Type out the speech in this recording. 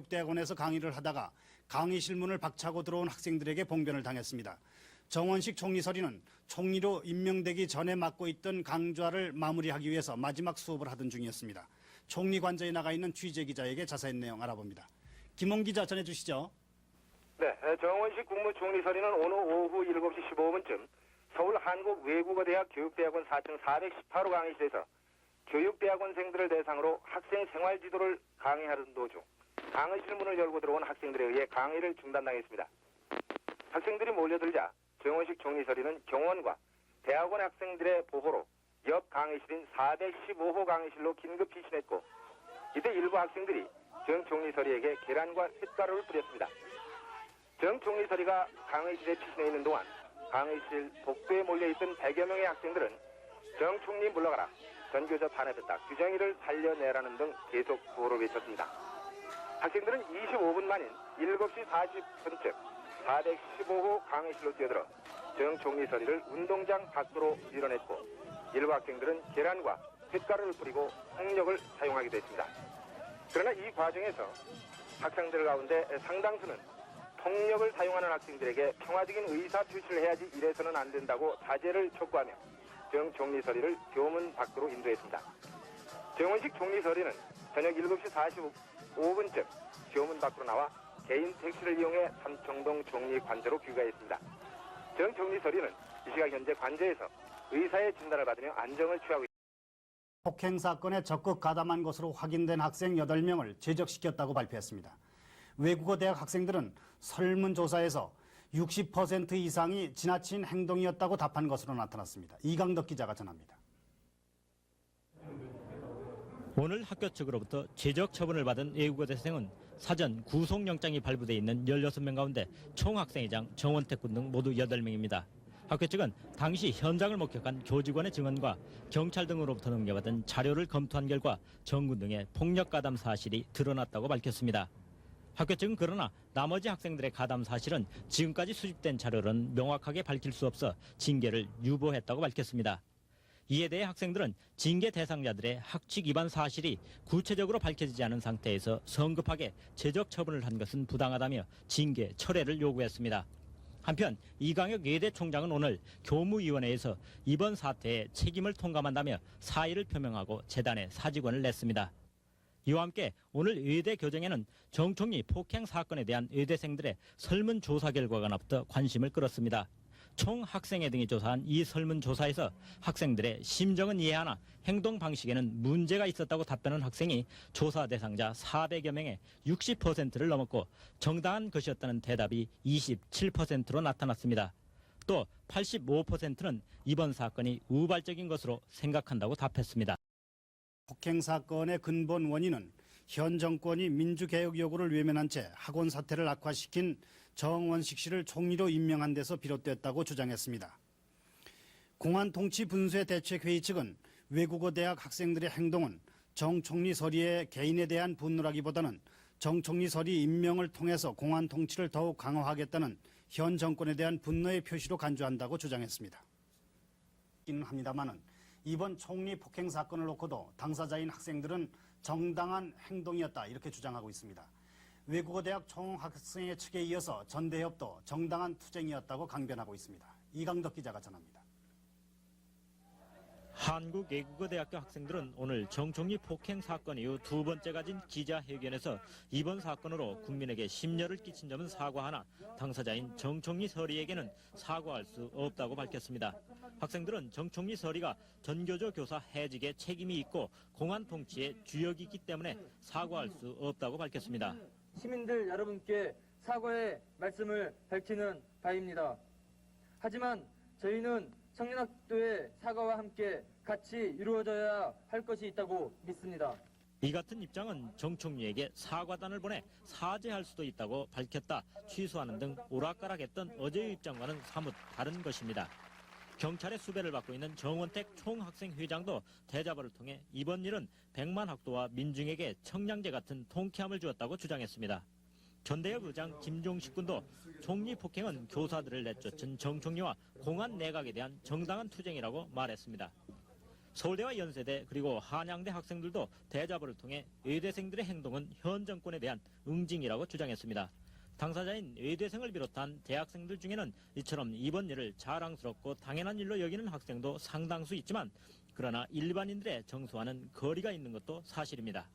교육대학원에서 강의를 하다가 강의실 문을 박차고 들어온 학생들에게 봉변을 당했습니다. 정원식 총리서리는 총리로 임명되기 전에 맡고 있던 강좌를 마무리하기 위해서 마지막 수업을 하던 중이었습니다. 총리 관저에 나가 있는 취재기자에게 자세한 내용 알아봅니다. 김홍 기자 전해주시죠. 네, 정원식 국무총리서리는 오늘 오후 7시 15분쯤 서울 한국외국어대학 교육대학원 4층 418호 강의실에서 교육대학원생들을 대상으로 학생 생활지도를 강의하던 도중 강의실 문을 열고 들어온 학생들에 의해 강의를 중단당했습니다. 학생들이 몰려들자 정원식 총리서리는 경원과 대학원 학생들의 보호로 옆 강의실인 415호 강의실로 긴급 피신했고 이때 일부 학생들이 정 총리서리에게 계란과 쇳가루를 뿌렸습니다. 정 총리서리가 강의실에 피신해 있는 동안 강의실 복도에 몰려있던 100여 명의 학생들은 정 총리 물러가라, 전교조 탄압했다, 규정위를 살려내라는 등 계속 구호를 외쳤습니다. 학생들은 25분 만인 7시 40분쯤 415호 강의실로 뛰어들어 정 총리서리를 운동장 밖으로 밀어냈고 일부 학생들은 계란과 쇳가루를 뿌리고 폭력을 사용하기도 했습니다. 그러나 이 과정에서 학생들 가운데 상당수는 폭력을 사용하는 학생들에게 평화적인 의사표시를 해야지 이래서는 안 된다고 자제를 촉구하며 정 총리서리를 교문 밖으로 인도했습니다. 정원식 총리서리는 저녁 7시 45분쯤 교문 밖으로 나와 개인 택시를 이용해 삼청동 총리 관저로 귀가했습니다. 정 총리서리는 이 시각 현재 관저에서 의사의 진단을 받으며 안정을 취하고 있습니다. 폭행 사건에 적극 가담한 것으로 확인된 학생 8명을 제적시켰다고 발표했습니다. 외국어 대학 학생들은 설문조사에서 60% 이상이 지나친 행동이었다고 답한 것으로 나타났습니다. 이강덕 기자가 전합니다. 오늘 학교 측으로부터 제적 처분을 받은 외국어 대생은 사전 구속영장이 발부돼 있는 16명 가운데 총 학생회장 정원택 군 등 모두 8명입니다. 학교 측은 당시 현장을 목격한 교직원의 증언과 경찰 등으로부터 넘겨받은 자료를 검토한 결과 정군 등의 폭력 가담 사실이 드러났다고 밝혔습니다. 학교 측은 그러나 나머지 학생들의 가담 사실은 지금까지 수집된 자료로는 명확하게 밝힐 수 없어 징계를 유보했다고 밝혔습니다. 이에 대해 학생들은 징계 대상자들의 학칙 위반 사실이 구체적으로 밝혀지지 않은 상태에서 성급하게 제적 처분을 한 것은 부당하다며 징계 철회를 요구했습니다. 한편 이강혁 예대 총장은 오늘 교무위원회에서 이번 사태에 책임을 통감한다며 사의를 표명하고 재단에 사직원을 냈습니다. 이와 함께 오늘 의대 교정에는 정 총리 폭행 사건에 대한 의대생들의 설문조사 결과가 나부터 관심을 끌었습니다. 총 학생회 등이 조사한 이 설문조사에서 학생들의 심정은 이해하나 행동 방식에는 문제가 있었다고 답변한 학생이 조사 대상자 400여 명의 60%를 넘었고 정당한 것이었다는 대답이 27%로 나타났습니다. 또 85%는 이번 사건이 우발적인 것으로 생각한다고 답했습니다. 폭행 사건의 근본 원인은 현 정권이 민주개혁 요구를 외면한 채 학원 사태를 악화시킨 정원식 씨를 총리로 임명한 데서 비롯됐다고 주장했습니다. 공안통치분쇄대책회의 측은 외국어 대학 학생들의 행동은 정 총리 서리의 개인에 대한 분노라기보다는 정 총리 서리 임명을 통해서 공안통치를 더욱 강화하겠다는 현 정권에 대한 분노의 표시로 간주한다고 주장했습니다. 합니다만은 이번 총리 폭행 사건을 놓고도 당사자인 학생들은 정당한 행동이었다 이렇게 주장하고 있습니다. 외국어대학 총학생회 측에 이어서 전대협도 정당한 투쟁이었다고 강변하고 있습니다. 이강덕 기자가 전합니다. 한국외국어대학교 학생들은 오늘 정 총리 폭행 사건 이후 두 번째 가진 기자회견에서 이번 사건으로 국민에게 심려를 끼친 점은 사과하나 당사자인 정 총리 서리에게는 사과할 수 없다고 밝혔습니다. 학생들은 정 총리 서리가 전교조 교사 해직에 책임이 있고 공안 통치의 주역이기 때문에 사과할 수 없다고 밝혔습니다. 시민들 여러분께 사과의 말씀을 밝히는 바입니다. 하지만 저희는 청년학도의 사과와 함께 같이 이루어져야 할 것이 있다고 믿습니다. 이 같은 입장은 정 총리에게 사과단을 보내 사죄할 수도 있다고 밝혔다 취소하는 등 오락가락했던 어제의 입장과는 사뭇 다른 것입니다. 경찰의 수배를 받고 있는 정원택 총학생회장도 대자보를 통해 이번 일은 백만 학도와 민중에게 청량제 같은 통쾌함을 주었다고 주장했습니다. 전대협 의장 김종식 군도 총리 폭행은 교사들을 내쫓은 정 총리와 공안 내각에 대한 정당한 투쟁이라고 말했습니다. 서울대와 연세대 그리고 한양대 학생들도 대자보를 통해 의대생들의 행동은 현 정권에 대한 응징이라고 주장했습니다. 당사자인 의대생을 비롯한 대학생들 중에는 이처럼 이번 일을 자랑스럽고 당연한 일로 여기는 학생도 상당수 있지만 그러나 일반인들의 정서와는 거리가 있는 것도 사실입니다.